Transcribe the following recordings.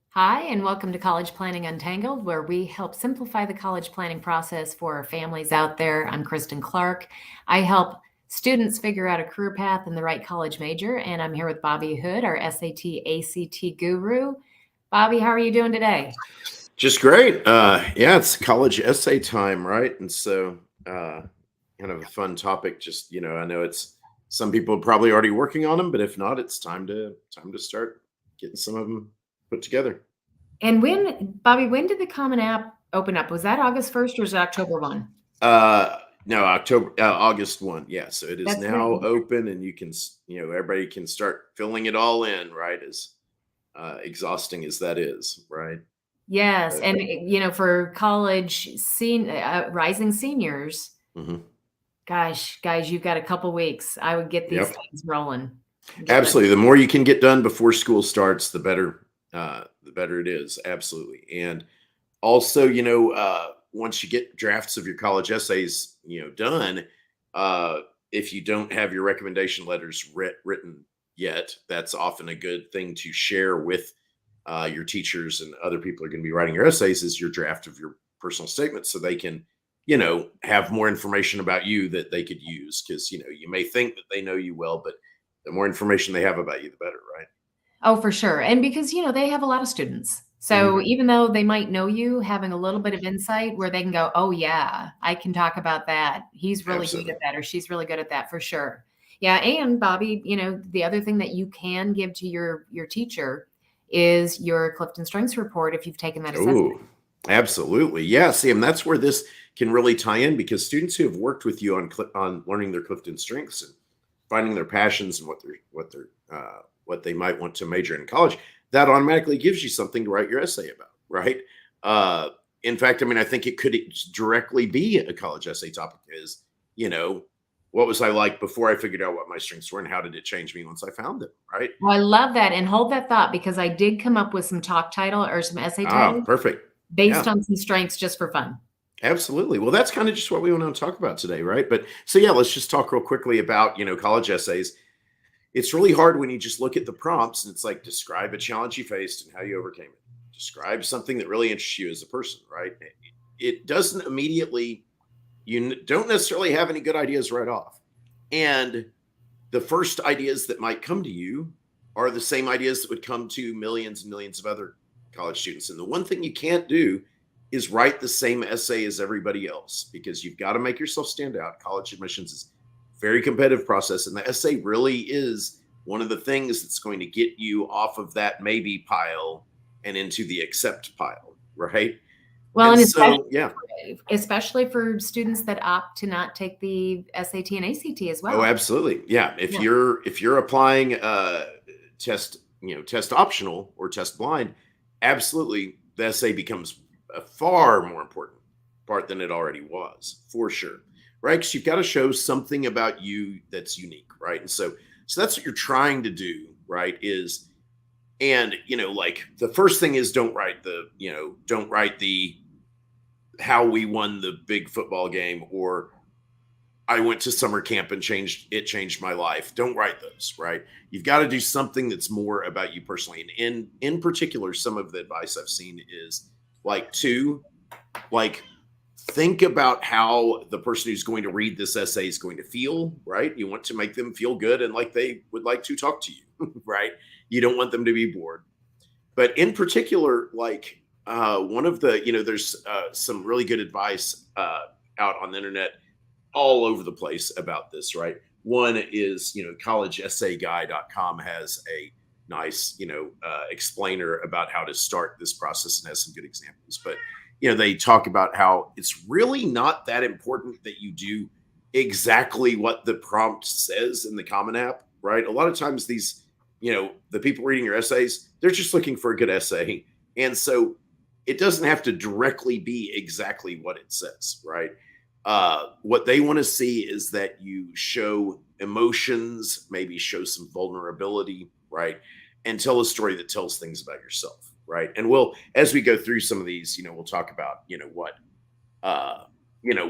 Hi, and welcome to College Planning Untangled, where we help simplify the college planning process for our families out there. I'm Kristin Clark. I help students figure out a career path and the right college major, and I'm here with Bobby Hood, our SAT ACT guru. Bobby, how are you doing today? Just great. Yeah, it's college essay time, right? And so, kind of a fun topic. Just I know it's some people are probably already working on them, but if not, it's time to start getting some of them put together. And Bobby, when did the Common App open up? Was that August 1st or is it October 1? No, August 1. Yeah, so it is That's right. now open, and you can, everybody can start filling it all in, right? As exhausting as that is, right? Yes, But, and for rising seniors, mhm. gosh, guys, you've got a couple weeks. I would get these Yep. things rolling. Get ready. Absolutely. The more you can get done before school starts, the better. The better it is. Absolutely. And also, once you get drafts of your college essays, done, if you don't have your recommendation letters written yet, that's often a good thing to share with your teachers and other people who are going to be writing your essays. Is your draft of your personal statement, so they can, have more information about you that they could use. Because you may think that they know you well, but the more information they have about you, the better, right? Oh, for sure. And because, they have a lot of students. So Hmm. even though they might know you, having a little bit of insight where they can go, oh, yeah, I can talk about that. He's really good Absolutely. at that, or she's really good at that for sure. Yeah. And Bobby, the other thing that you can give to your teacher is your Clifton Strengths report if you've taken that assessment. Oh, absolutely. Yeah. See, and that's where this can really tie in, because students who have worked with you on learning their Clifton strengths and finding their passions and what they might want to major in college, that automatically gives you something to write your essay about, right? Uh, in fact, I mean, I think it could directly be a college essay topic. Is you know what was I like before I figured out what my strengths were, and how did it change me once I found them, right? Well, I love that. And hold that thought because I did come up with some talk title or some essay Ah, titles perfect. based Yeah. on some strengths just for fun. Absolutely. Well, that's kind of just what we want to talk about today, right? But so yeah, let's just talk real quickly about, college essays. It's really hard when you just look at the prompts and it's like, describe a challenge you faced and how you overcame it. Describe something that really interests you as a person, right? It doesn't immediately, don't necessarily have any good ideas right off. And the first ideas that might come to you are the same ideas that would come to millions and millions of other college students. And the one thing you can't do is write the same essay as everybody else, because you've got to make yourself stand out. College admissions is a very competitive process, and the essay really is one of the things that's going to get you off of that maybe pile and into the accept pile, right? Well, And and so, yeah. especially for students that opt to not take the SAT and ACT as Oh, well. absolutely. Yeah. If Yeah. you're applying test, test optional or test blind, absolutely the essay becomes a far more important part than it already was, for sure. Right? Because you've got to show something about you that's unique, right? And so that's what you're trying to do, right? Like the first thing is, don't write the how we won the big football game, or I went to summer camp and changed my life. Don't write those, right? You've got to do something that's more about you personally. And in particular, some of the advice I've seen is like think about how the person who's going to read this essay is going to feel, right? You want to make them feel good and like they would like to talk to you, right? You don't want them to be bored. But in particular, like one of the, there's some really good advice out on the internet all over the place about this, right? One is, collegeessayguy.com has a nice, explainer about how to start this process and has some good examples. But, they talk about how it's really not that important that you do exactly what the prompt says in the Common App, right? A lot of times the people reading your essays, they're just looking for a good essay. And so it doesn't have to directly be exactly what it says, right? What they want to see is that you show emotions, maybe show some vulnerability, right? And tell a story that tells things about yourself, right? And as we go through some of these, we'll talk about,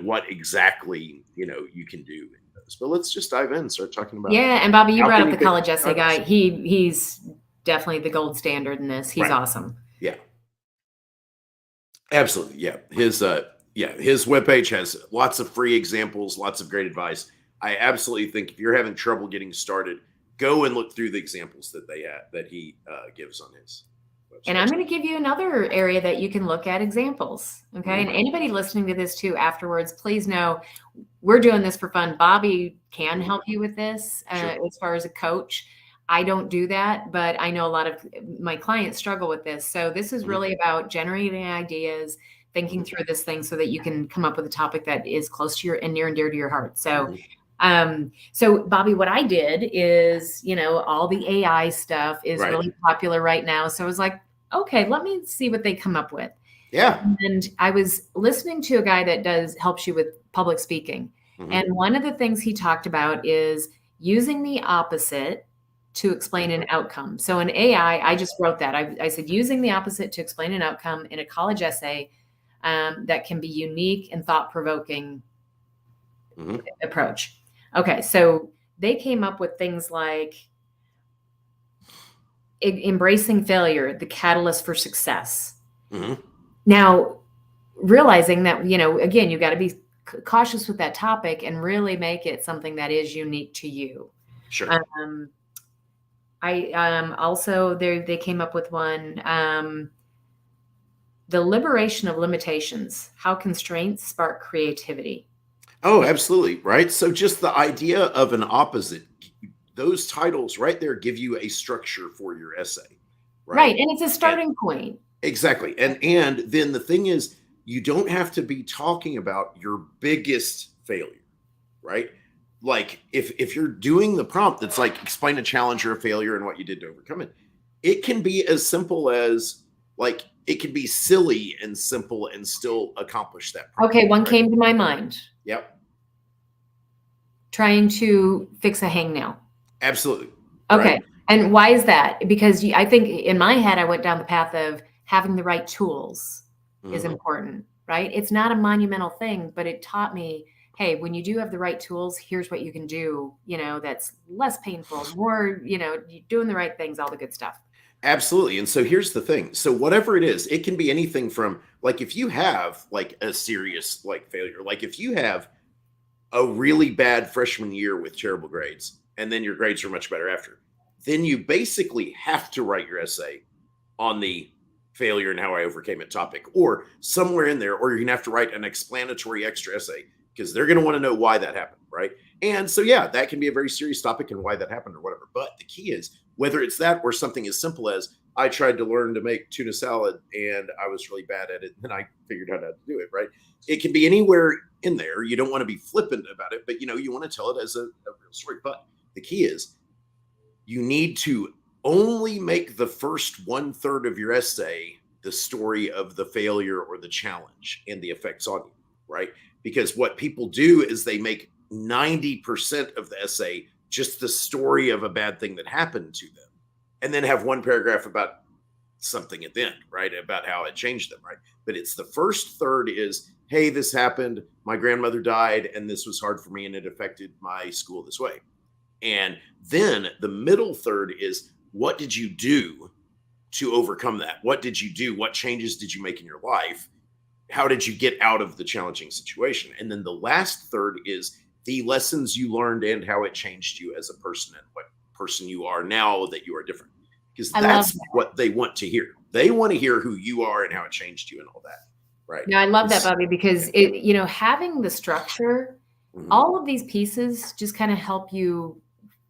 what exactly, you can do in those. But let's just dive in and start talking about Yeah, and Bobby, you how brought can up you the pick college essay titles. guy. He's definitely the gold standard in this. He's Right. awesome. Yeah. Absolutely. Yeah. His webpage has lots of free examples, lots of great advice. I absolutely think if you're having trouble getting started, go and look through the examples that he gives on his website. And I'm going to give you another area that you can look at examples. Okay. And anybody listening to this too afterwards, please know we're doing this for fun. Bobby can help you with this as far as a coach. I don't do that, but I know a lot of my clients struggle with this. So this is really about generating ideas, thinking through this thing so that you can come up with a topic that is close to your and near and dear to your heart. So so Bobby, what I did is, all the AI stuff is really popular right now. So I was like, okay, let me see what they come up with. Yeah. And I was listening to a guy that helps you with public speaking. And one of the things he talked about is using the opposite to explain an outcome. So in AI, I just wrote that. I said, using the opposite to explain an outcome in a college essay that can be unique and thought-provoking approach. Okay, so they came up with things like embracing failure, the catalyst for success. Now, realizing that, again, you got to be cautious with that topic and really make it something that is unique to you. Sure. I also they came up with one, the liberation of limitations, how constraints spark creativity. Oh, absolutely. Right. So just the idea of an opposite, those titles right there give you a structure for your essay. Right. And it's a starting point. Exactly. And then the thing is, you don't have to be talking about your biggest failure, right? Like if you're doing the prompt that's like explain a challenge or a failure and what you did to overcome it, it can be as simple as like it can be silly and simple and still accomplish that prompt. Okay, one came to my mind. Yep. Trying to fix a hangnail. Absolutely. Okay. Right? And why is that? Because I think in my head, I went down the path of having the right tools is important, right? It's not a monumental thing, but it taught me, hey, when you do have the right tools, here's what you can do, that's less painful, more, doing the right things, all the good stuff. Absolutely. And so here's the thing. So whatever it is, it can be anything from like, if you have like a serious like failure, like if you have a really bad freshman year with terrible grades, and then your grades are much better after, then you basically have to write your essay on the failure and how I overcame it topic, or somewhere in there, or you're gonna have to write an explanatory extra essay because they're gonna want to know why that happened, right? And so yeah, that can be a very serious topic and why that happened or whatever. But the key is whether it's that or something as simple as I tried to learn to make tuna salad and I was really bad at it and I figured out how to do it, right? It can be anywhere in there. You don't want to be flippant about it, but you want to tell it as a real story. But the key is you need to only make the first 1/3 of your essay the story of the failure or the challenge and the effects on you, right? Because what people do is they make 90% of the essay just the story of a bad thing that happened to them, and then have one paragraph about something at the end, right? About how it changed them, right? But it's the first third is, hey, this happened, my grandmother died, and this was hard for me, and it affected my school this way. And then the middle third is, what did you do to overcome that? What did you do? What changes did you make in your life? How did you get out of the challenging situation? And then the last third is the lessons you learned and how it changed you as a person and what person you are now that you are different. Because that's what they want to hear. They want to hear who you are and how it changed you and all that. Right. Yeah, I love that, Bobby, because having the structure, all of these pieces just kind of help you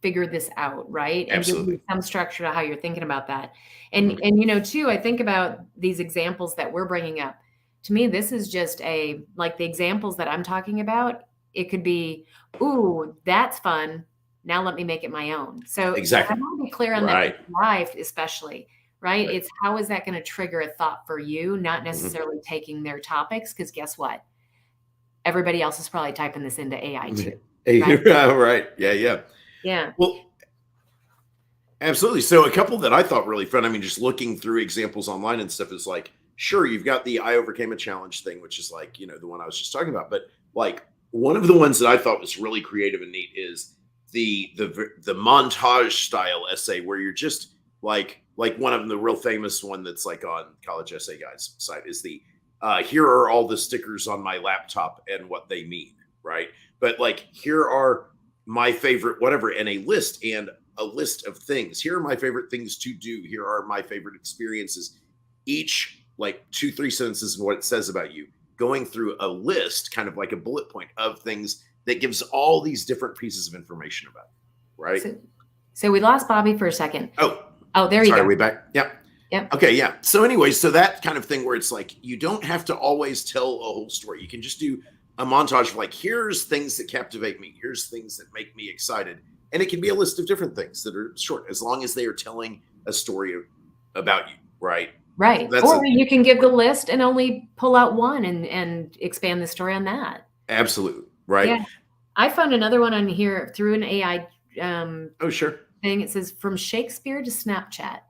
figure this out, right? And give you some structure to how you're thinking about that. And too, I think about these examples that we're bringing up. To me, this is just like the examples that I'm talking about. It could be, ooh, that's fun. Now let me make it my own. So exactly. I want to be clear on that in life, especially, right? It's how is that going to trigger a thought for you, not necessarily taking their topics, because guess what? Everybody else is probably typing this into AI too. Right? Right. Yeah. Yeah. Well, absolutely. So a couple that I thought really fun, I mean, just looking through examples online and stuff is like, sure, you've got the I overcame a challenge thing, which is like, the one I was just talking about. But like one of the ones that I thought was really creative and neat is the montage style essay where you're just like one of them, the real famous one that's like on College Essay Guys site is the here are all the stickers on my laptop and what they mean, right? But like here are my favorite whatever, and a list of things. Here are my favorite things to do. Here are my favorite experiences. Each like 2-3 sentences and what it says about you, going through a list, kind of like a bullet point of things that gives all these different pieces of information about you, right? So we lost Bobby for a second. Oh, there you sorry, go. are we back? Yep. Yep. Okay, yeah. So anyway, so that kind of thing where it's like you don't have to always tell a whole story. You can just do a montage of like, here's things that captivate me. Here's things that make me excited. And it can be a list of different things that are short, as long as they are telling a story about you, right? Right. Or you can give the list and only pull out one and expand the story on that. Absolutely. Right. Yeah. I found another one on here through an AI oh, sure. thing. It says from Shakespeare to Snapchat.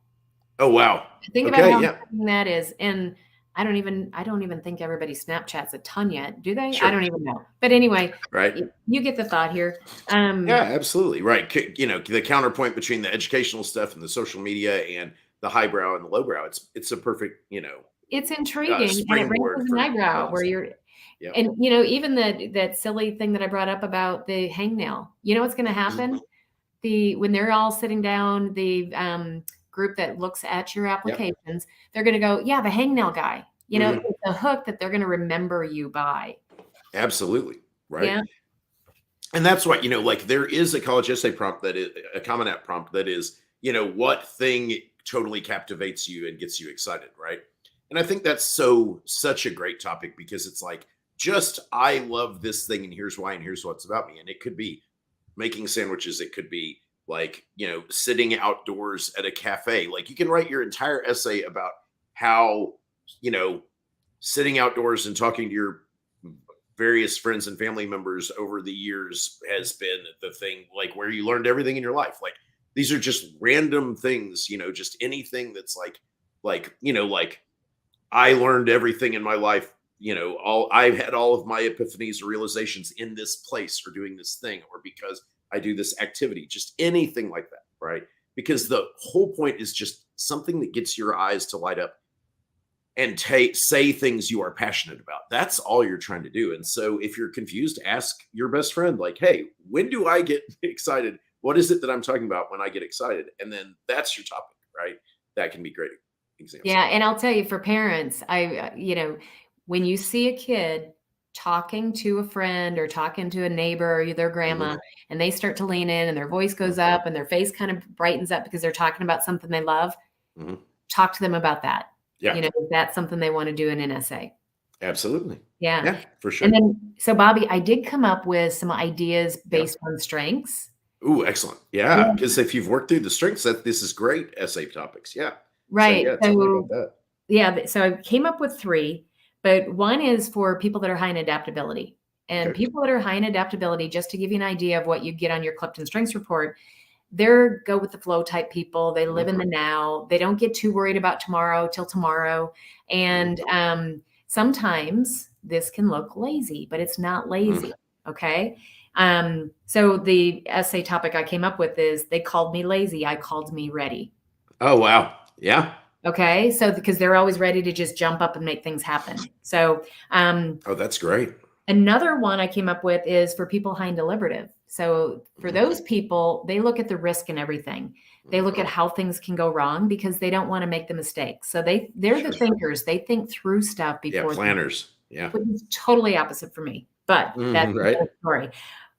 Oh, wow. Think about how important that is. And I don't even think everybody Snapchats a ton yet. Do they? Sure. I don't even know. But anyway, right. You get the thought here. Yeah, absolutely. Right. You know, the counterpoint between the educational stuff and the social media and the highbrow and the lowbrow. It's a perfect, you know. It's intriguing. And it raises an eyebrow where you're, and you know, even that silly thing that I brought up about the hangnail, you know, what's going to happen? When they're all sitting down, the group that looks at your applications, they're going to go, yeah, the hangnail guy, you know, it's a hook that they're going to remember you by. Absolutely. Right. Yeah. And that's what, you know, like there is a college essay prompt that is a Common App prompt that is, you know, what thing totally captivates you and gets you excited. Right. And I think that's such a great topic because it's like, I love this thing and here's why, and here's what's about me. And it could be making sandwiches. It could be like, you know, sitting outdoors at a cafe. Like you can write your entire essay about how, you know, sitting outdoors and talking to your various friends and family members over the years has been the thing, like where you learned everything in your life. Like these are just random things, you know, just anything that's like, you know, like I learned everything in my life, you know, I've had all of my epiphanies or realizations in this place or doing this thing, or because I do this activity, just anything like that, right? Because the whole point is just something that gets your eyes to light up and say things you are passionate about. That's all you're trying to do. And so if you're confused, ask your best friend, like, hey, when do I get excited? What is it that I'm talking about when I get excited? And then that's your topic, right? That can be great examples. Yeah. And I'll tell you, for parents, you know, when you see a kid talking to a friend or talking to a neighbor or their grandma, and they start to lean in and their voice goes up and their face kind of brightens up because they're talking about something they love, talk to them about that. Yeah. You know, that's something they want to do in an essay. Absolutely. Yeah. Yeah, for sure. And then, so Bobby, I did come up with some ideas based on strengths. Ooh, excellent. Yeah. Because if you've worked through the strengths, this is great essay topics. Yeah. Right. So, tell me about that. Yeah. So I came up with 3, but one is for people that are high in adaptability. And people that are high in adaptability, just to give you an idea of what you get on your Clifton Strengths report, they're go with the flow type people. They live in the now. They don't get too worried about tomorrow till tomorrow. And sometimes this can look lazy, but it's not lazy. Okay. So the essay topic I came up with is they called me lazy. I called me ready. Oh, wow. Yeah. Okay. So because they're always ready to just jump up and make things happen. So, oh, that's great. Another one I came up with is for people high in deliberative. So for those people, they look at the risk and everything. They look at how things can go wrong because they don't want to make the mistakes. So they're the thinkers. They think through stuff before. Yeah, planners. Yeah. Which is totally opposite for me, but that's the story.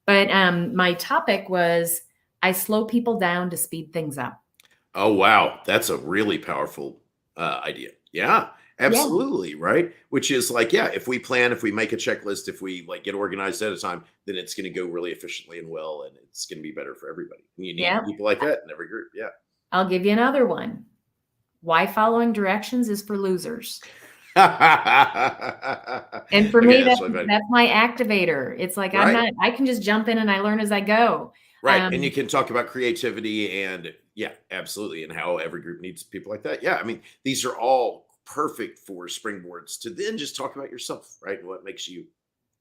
But my topic was I slow people down to speed things up. Oh, wow. That's a really powerful idea. Yeah. Absolutely. Right. Which is like, if we plan, if we make a checklist, if we like get organized at a time, then it's going to go really efficiently and well, and it's going to be better for everybody. And you need people like that in every group. Yeah. I'll give you another one. Why following directions is for losers. And for me, that's my activator. It's like, I can just jump in and I learn as I go. Right. And you can talk about creativity and absolutely. And how every group needs people like that. Yeah. I mean, these are all perfect for springboards to then just talk about yourself, right? And what makes you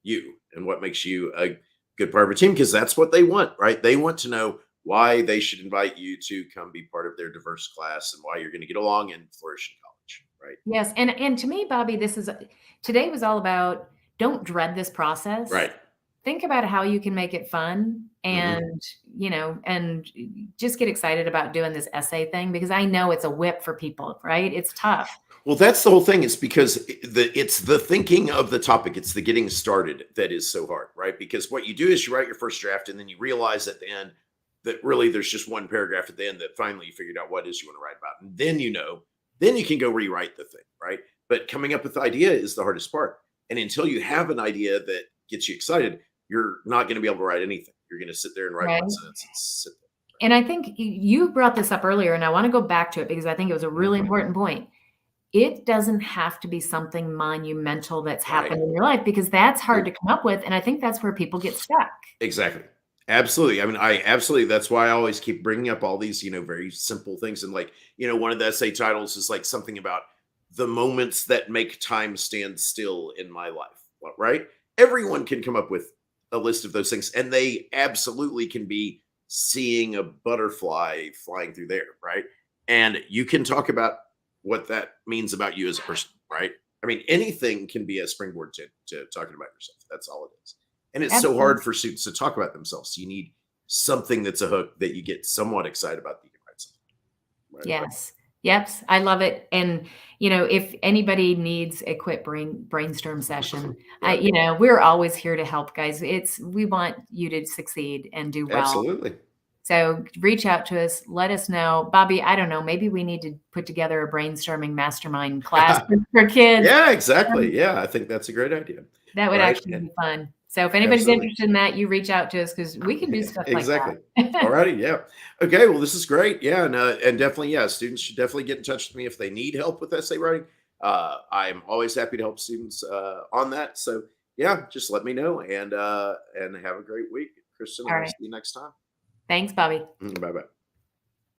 you and what makes you a good part of a team, because that's what they want, right? They want to know why they should invite you to come be part of their diverse class and why you're going to get along and flourish in college, right? Yes, and to me, Bobby, this is today was all about don't dread this process. Right. Think about how you can make it fun Hmm. and, and just get excited about doing this essay thing because I know it's a whip for people, right? It's tough. Well, that's the whole thing. It's because it's the thinking of the topic. It's the getting started that is so hard, right? Because what you do is you write your first draft, and then you realize at the end that really there's just one paragraph at the end that finally you figured out what it is you want to write about, and then then you can go rewrite the thing, right? But coming up with the idea is the hardest part, and until you have an idea that gets you excited, you're not going to be able to write anything. You're going to sit there and write Right. one sentence and sit And I think you brought this up earlier, and I want to go back to it because I think it was a there. really important point. It doesn't have to be something monumental that's Right. happened in your life because that's hard to come up with. And I think that's where people get stuck. Exactly. Absolutely. I mean, I absolutely, that's why I always keep bringing up all these, very simple things. And like, one of the essay titles is like something about the moments that make time stand still in my life, right? Everyone can come up with a list of those things, and they absolutely can be seeing a butterfly flying through there, right? And you can talk about what that means about you as a person, right? I mean, anything can be a springboard to talking about yourself. That's all it is. And it's so Absolutely. hard for students to talk about themselves. You need something that's a hook that you get somewhat excited about that you can write something. Right. Yes. Yep. I love it. And, if anybody needs a quick brainstorm session, Yeah, we're always here to help, guys. We want you to succeed and do well. absolutely. So reach out to us. Let us know. Bobby, I don't know, maybe we need to put together a brainstorming mastermind class for kids. Yeah, exactly. Um, Yeah, I think that's a great idea. That would Right. actually Yeah, be fun. So if anybody's absolutely. interested in that, you reach out to us because we can do stuff like Exactly. All that. righty. Yeah. Okay. Well, this is great. Yeah. And definitely, yeah, students should definitely get in touch with me if they need help with essay writing. I'm always happy to help students on that. So yeah, just let me know and have a great week, Kristen, All and we'll right. see you next time. Thanks, Bobby. Bye bye.